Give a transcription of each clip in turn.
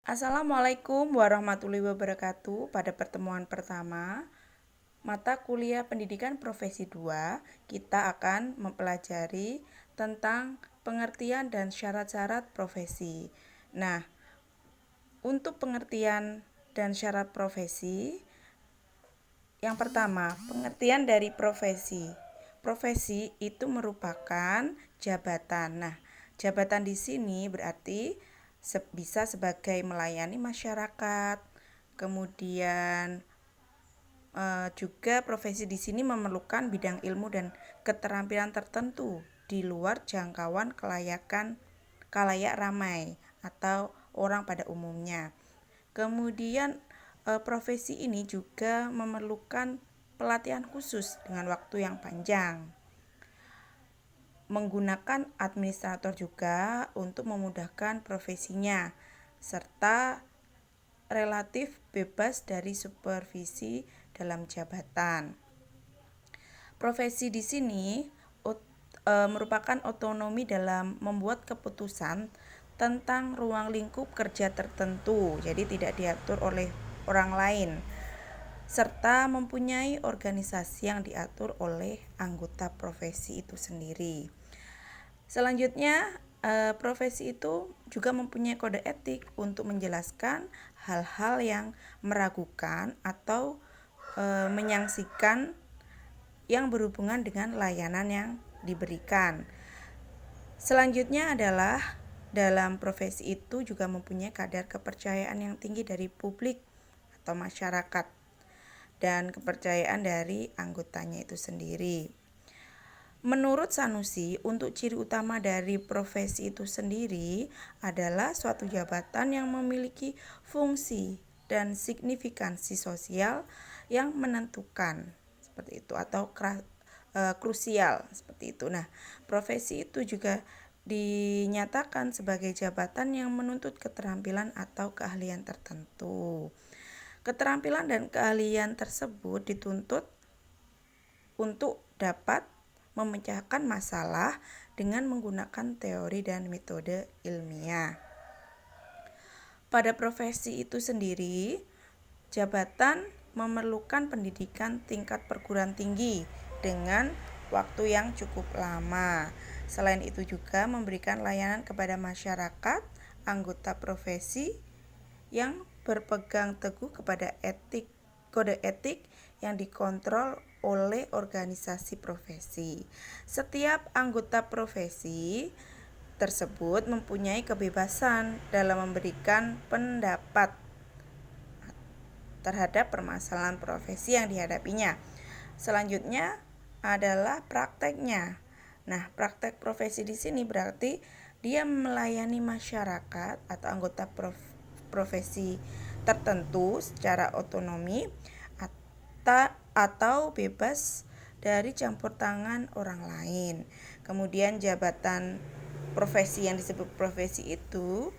Assalamualaikum warahmatullahi wabarakatuh. Pada pertemuan pertama, mata kuliah Pendidikan Profesi 2, kita akan mempelajari tentang pengertian dan syarat-syarat profesi. Nah, untuk pengertian dan syarat profesi, yang pertama, pengertian dari profesi. Profesi itu merupakan jabatan. Nah, jabatan di sini berarti bisa sebagai melayani masyarakat. Kemudian juga profesi di sini memerlukan bidang ilmu dan keterampilan tertentu di luar jangkauan khalayak ramai atau orang pada umumnya. Kemudian profesi ini juga memerlukan pelatihan khusus dengan waktu yang panjang. Menggunakan administrator juga untuk memudahkan profesinya, serta relatif bebas dari supervisi dalam jabatan. Profesi di sini merupakan otonomi dalam membuat keputusan tentang ruang lingkup kerja tertentu, jadi tidak diatur oleh orang lain, serta mempunyai organisasi yang diatur oleh anggota profesi itu sendiri. Selanjutnya, profesi itu juga mempunyai kode etik untuk menjelaskan hal-hal yang meragukan atau menyaksikan yang berhubungan dengan layanan yang diberikan. Selanjutnya adalah dalam profesi itu juga mempunyai kadar kepercayaan yang tinggi dari publik atau masyarakat dan kepercayaan dari anggotanya itu sendiri. Menurut Sanusi, untuk ciri utama dari profesi itu sendiri adalah suatu jabatan yang memiliki fungsi dan signifikansi sosial yang menentukan seperti itu atau krusial seperti itu. Nah, profesi itu juga dinyatakan sebagai jabatan yang menuntut keterampilan atau keahlian tertentu. Keterampilan dan keahlian tersebut dituntut untuk dapat memecahkan masalah dengan menggunakan teori dan metode ilmiah. Pada profesi itu sendiri, jabatan memerlukan pendidikan tingkat perguruan tinggi dengan waktu yang cukup lama. Selain itu juga memberikan layanan kepada masyarakat, anggota profesi yang berpegang teguh kepada kode etik yang dikontrol oleh organisasi profesi. Setiap anggota profesi tersebut mempunyai kebebasan dalam memberikan pendapat terhadap permasalahan profesi yang dihadapinya. Selanjutnya adalah prakteknya. Nah, praktek profesi di sini berarti dia melayani masyarakat atau anggota profesi tertentu secara otonomi atau bebas dari campur tangan orang lain. Kemudian jabatan profesi yang disebut profesi itu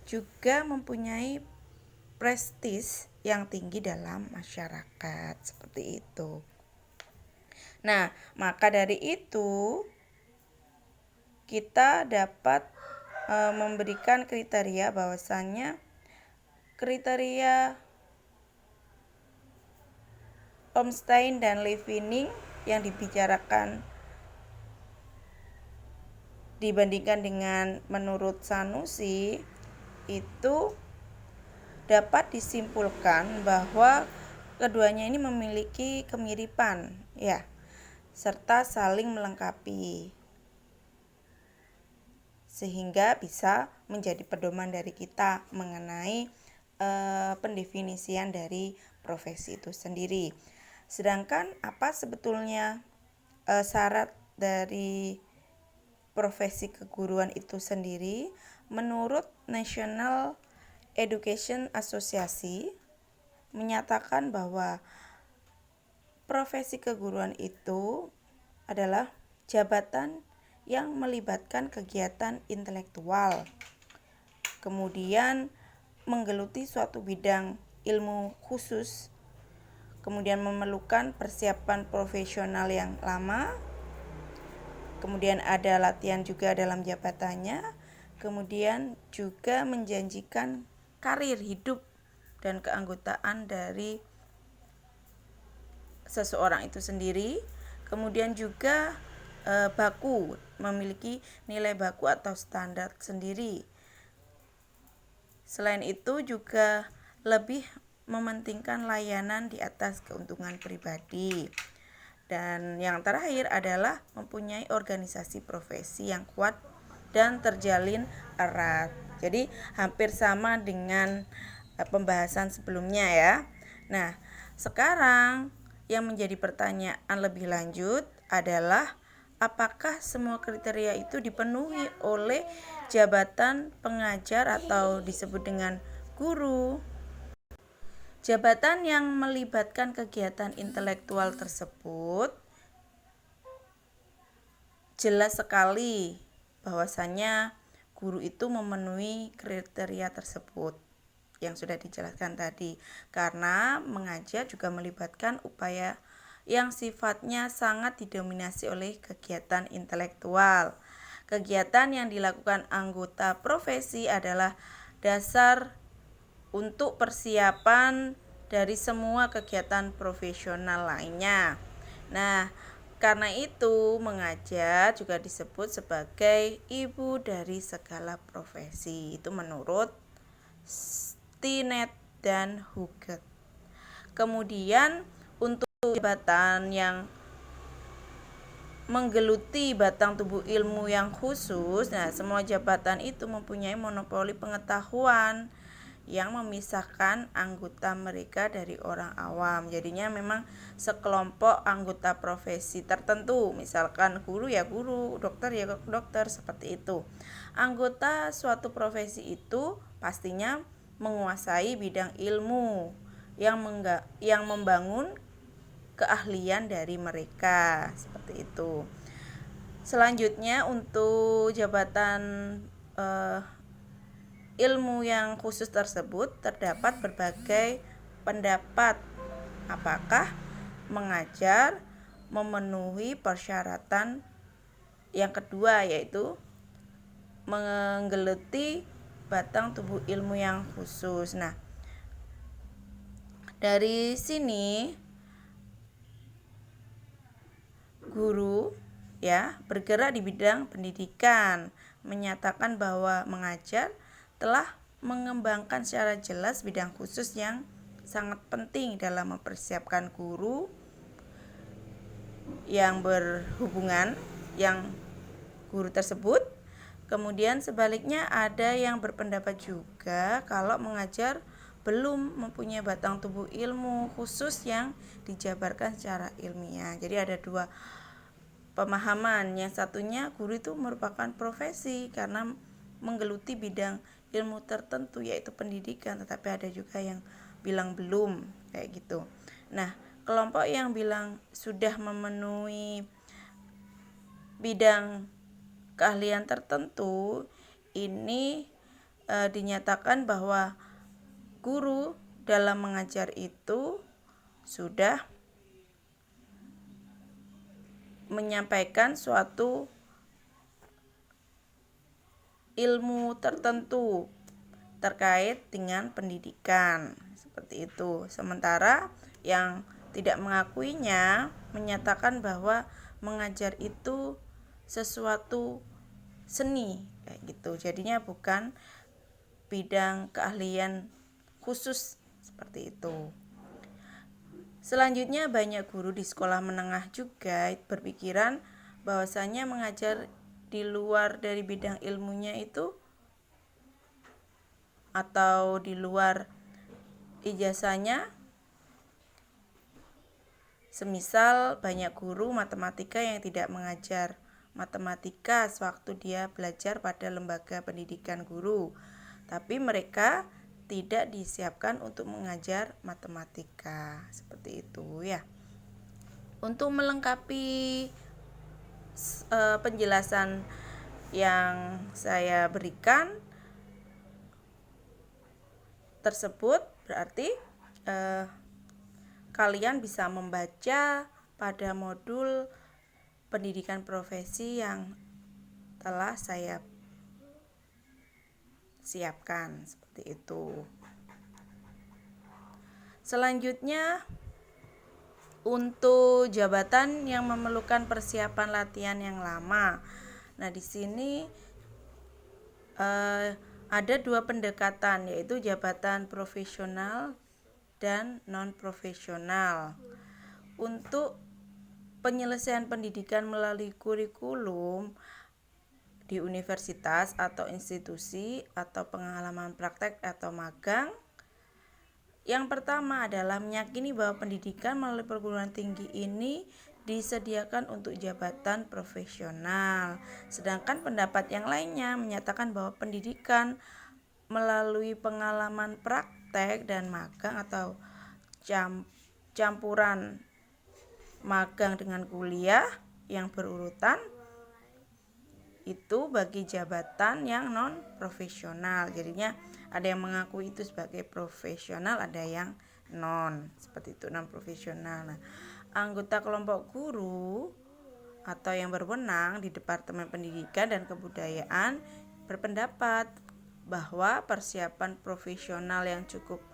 juga mempunyai prestis yang tinggi dalam masyarakat seperti itu. Nah, maka dari itu kita dapat memberikan kriteria bahwasannya kriteria Ornstein dan Levine yang dibicarakan dibandingkan dengan menurut Sanusi itu dapat disimpulkan bahwa keduanya ini memiliki kemiripan ya, serta saling melengkapi sehingga bisa menjadi pedoman dari kita mengenai pendefinisian dari profesi itu sendiri. Sedangkan apa sebetulnya syarat dari profesi keguruan itu sendiri? Menurut National Education Association menyatakan bahwa profesi keguruan itu adalah jabatan yang melibatkan kegiatan intelektual, kemudian menggeluti suatu bidang ilmu khusus, kemudian memerlukan persiapan profesional yang lama, kemudian ada latihan juga dalam jabatannya, kemudian juga menjanjikan karir hidup dan keanggotaan dari seseorang itu sendiri. Kemudian juga baku, memiliki nilai baku atau standar sendiri. Selain itu juga lebih mementingkan layanan di atas keuntungan pribadi. Dan yang terakhir adalah mempunyai organisasi profesi yang kuat dan terjalin erat. Jadi hampir sama dengan pembahasan sebelumnya ya. Nah, sekarang yang menjadi pertanyaan lebih lanjut adalah apakah semua kriteria itu dipenuhi oleh jabatan pengajar atau disebut dengan guru? Jabatan yang melibatkan kegiatan intelektual tersebut jelas sekali bahwasannya guru itu memenuhi kriteria tersebut yang sudah dijelaskan tadi, karena mengajar juga melibatkan upaya yang sifatnya sangat didominasi oleh kegiatan intelektual. Kegiatan yang dilakukan anggota profesi adalah dasar untuk persiapan dari semua kegiatan profesional lainnya. Nah, karena itu mengajar juga disebut sebagai ibu dari segala profesi. Itu menurut Stinnett dan Huget. Kemudian untuk jabatan yang menggeluti batang tubuh ilmu yang khusus, nah semua jabatan itu mempunyai monopoli pengetahuan yang memisahkan anggota mereka dari orang awam. Jadinya memang sekelompok anggota profesi tertentu, misalkan guru ya guru, dokter ya dokter, seperti itu. Anggota suatu profesi itu pastinya menguasai bidang ilmu yang membangun keahlian dari mereka, seperti itu. Selanjutnya untuk jabatan ilmu yang khusus tersebut terdapat berbagai pendapat apakah mengajar memenuhi persyaratan yang kedua, yaitu menggeluti batang tubuh ilmu yang khusus. Nah, dari sini guru ya bergerak di bidang pendidikan menyatakan bahwa mengajar telah mengembangkan secara jelas bidang khusus yang sangat penting dalam mempersiapkan guru yang berhubungan yang guru tersebut. Kemudian sebaliknya ada yang berpendapat juga kalau mengajar belum mempunyai batang tubuh ilmu khusus yang dijabarkan secara ilmiah. Jadi ada dua pemahaman. Yang satunya guru itu merupakan profesi karena menggeluti bidang ilmu tertentu yaitu pendidikan, tetapi ada juga yang bilang belum, kayak gitu. Nah, kelompok yang bilang sudah memenuhi bidang keahlian tertentu ini dinyatakan bahwa guru dalam mengajar itu sudah menyampaikan suatu ilmu tertentu terkait dengan pendidikan, seperti itu. Sementara yang tidak mengakuinya menyatakan bahwa mengajar itu sesuatu seni, kayak gitu. Jadinya bukan bidang keahlian khusus, seperti itu. Selanjutnya banyak guru di sekolah menengah juga berpikiran bahwasanya mengajar di luar dari bidang ilmunya itu atau di luar ijazahnya, semisal banyak guru matematika yang tidak mengajar matematika sewaktu dia belajar pada lembaga pendidikan guru, tapi mereka tidak disiapkan untuk mengajar matematika, seperti itu ya. Untuk melengkapi penjelasan yang saya berikan tersebut, berarti kalian bisa membaca pada modul pendidikan profesi yang telah saya siapkan seperti itu. Selanjutnya untuk jabatan yang memerlukan persiapan latihan yang lama. Nah, di sini ada dua pendekatan, yaitu jabatan profesional dan non-profesional. Untuk penyelesaian pendidikan melalui kurikulum di universitas atau institusi atau pengalaman praktek atau magang, yang pertama adalah meyakini bahwa pendidikan melalui perguruan tinggi ini disediakan untuk jabatan profesional. Sedangkan pendapat yang lainnya menyatakan bahwa pendidikan melalui pengalaman praktek dan magang atau campuran magang dengan kuliah yang berurutan itu bagi jabatan yang non profesional. Jadinya ada yang mengaku itu sebagai profesional, ada yang non, seperti itu, non profesional. Nah, anggota kelompok guru atau yang berwenang di Departemen Pendidikan dan Kebudayaan berpendapat bahwa persiapan profesional yang cukup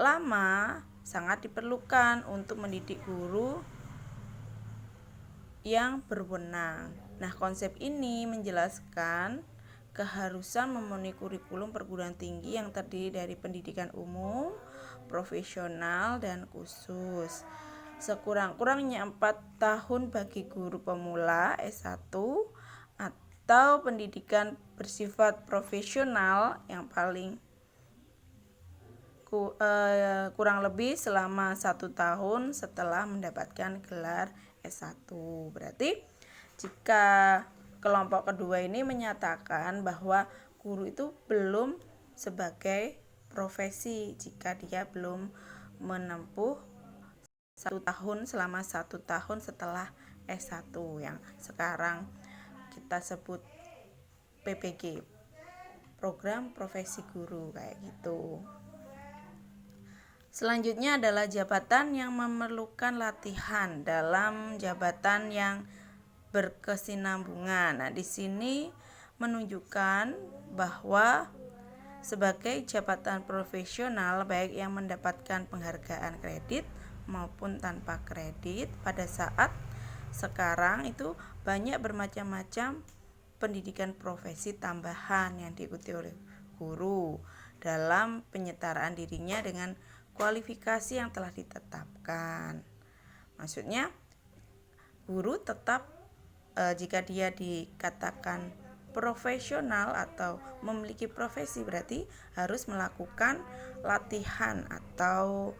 lama sangat diperlukan untuk mendidik guru yang berwenang. Nah, konsep ini menjelaskan keharusan memenuhi kurikulum perguruan tinggi yang terdiri dari pendidikan umum, profesional, dan khusus. Sekurang-kurangnya 4 tahun bagi guru pemula S1 atau pendidikan bersifat profesional yang paling kurang lebih selama 1 tahun setelah mendapatkan gelar S1. Berarti jika kelompok kedua ini menyatakan bahwa guru itu belum sebagai profesi jika dia belum menempuh 1 tahun selama 1 tahun setelah S1 yang sekarang kita sebut PPG, program profesi guru, kayak gitu. Selanjutnya adalah jabatan yang memerlukan latihan dalam jabatan yang berkesinambungan. Nah, di sini menunjukkan bahwa sebagai jabatan profesional baik yang mendapatkan penghargaan kredit maupun tanpa kredit, pada saat sekarang itu banyak bermacam-macam pendidikan profesi tambahan yang diikuti oleh guru dalam penyetaraan dirinya dengan kualifikasi yang telah ditetapkan. Maksudnya guru tetap jika dia dikatakan profesional atau memiliki profesi berarti harus melakukan latihan atau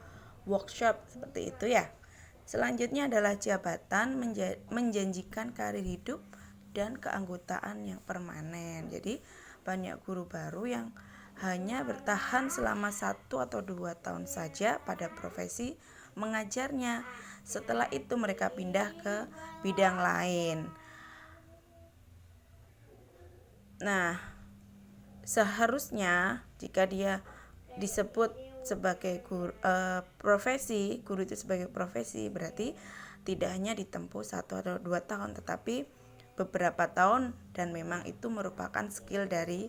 workshop seperti itu ya. Selanjutnya adalah jabatan menjanjikan karir hidup dan keanggotaan yang permanen. Jadi banyak guru baru yang hanya bertahan selama 1 atau 2 tahun saja pada profesi mengajarnya. Setelah itu mereka pindah ke bidang lain. Nah, seharusnya jika dia disebut sebagai profesi, guru itu sebagai profesi, berarti tidak hanya ditempuh 1 atau 2 tahun tetapi beberapa tahun, dan memang itu merupakan skill dari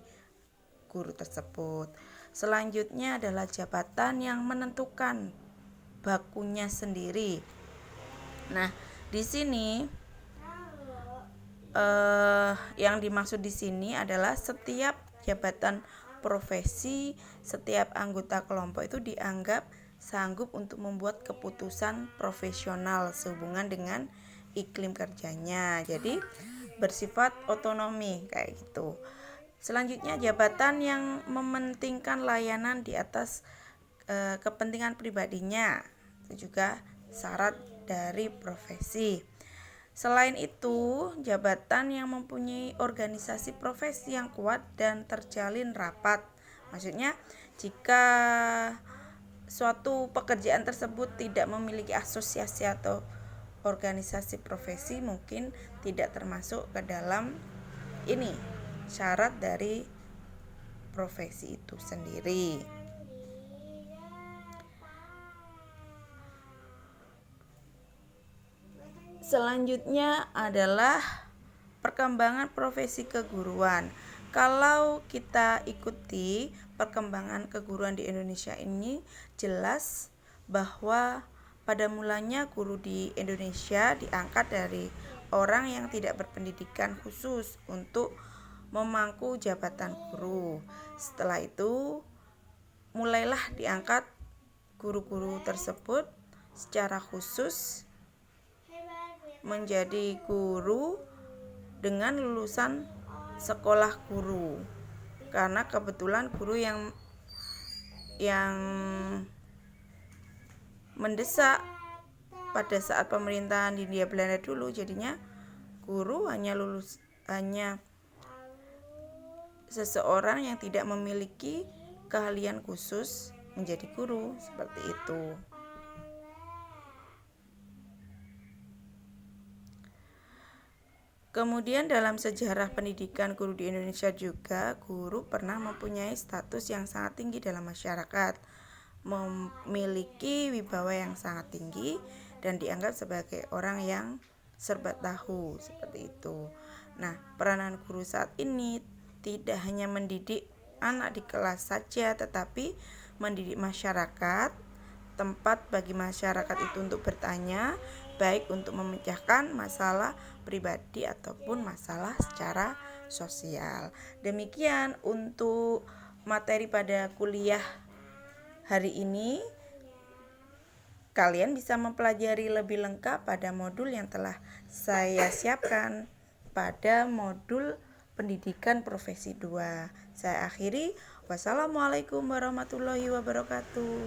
guru tersebut. Selanjutnya adalah jabatan yang menentukan bakunya sendiri. Nah, di sini yang dimaksud di sini adalah setiap jabatan profesi, setiap anggota kelompok itu dianggap sanggup untuk membuat keputusan profesional sehubungan dengan iklim kerjanya. Jadi bersifat otonomi kayak gitu. Selanjutnya jabatan yang mementingkan layanan di atas kepentingan pribadinya, itu juga syarat dari profesi. Selain itu, jabatan yang mempunyai organisasi profesi yang kuat dan terjalin rapat. Maksudnya jika suatu pekerjaan tersebut tidak memiliki asosiasi atau organisasi profesi, mungkin tidak termasuk ke dalam ini syarat dari profesi itu sendiri. Selanjutnya adalah perkembangan profesi keguruan. Kalau kita ikuti perkembangan keguruan di Indonesia ini, jelas bahwa pada mulanya guru di Indonesia diangkat dari orang yang tidak berpendidikan khusus untuk memangku jabatan guru. Setelah itu mulailah diangkat guru-guru tersebut secara khusus menjadi guru dengan lulusan sekolah guru, karena kebetulan guru yang mendesak pada saat pemerintahan Hindia Belanda dulu, jadinya guru hanya seseorang yang tidak memiliki keahlian khusus menjadi guru, seperti itu. Kemudian dalam sejarah pendidikan guru di Indonesia juga, guru pernah mempunyai status yang sangat tinggi dalam masyarakat, memiliki wibawa yang sangat tinggi dan dianggap sebagai orang yang serba tahu, seperti itu. Nah, peranan guru saat ini tidak hanya mendidik anak di kelas saja, tetapi mendidik masyarakat, tempat bagi masyarakat itu untuk bertanya, baik untuk memecahkan masalah pribadi ataupun masalah secara sosial. Demikian untuk materi pada kuliah hari ini. Kalian bisa mempelajari lebih lengkap pada modul yang telah saya siapkan pada modul pendidikan profesi 2. Saya akhiri. Wassalamualaikum warahmatullahi wabarakatuh.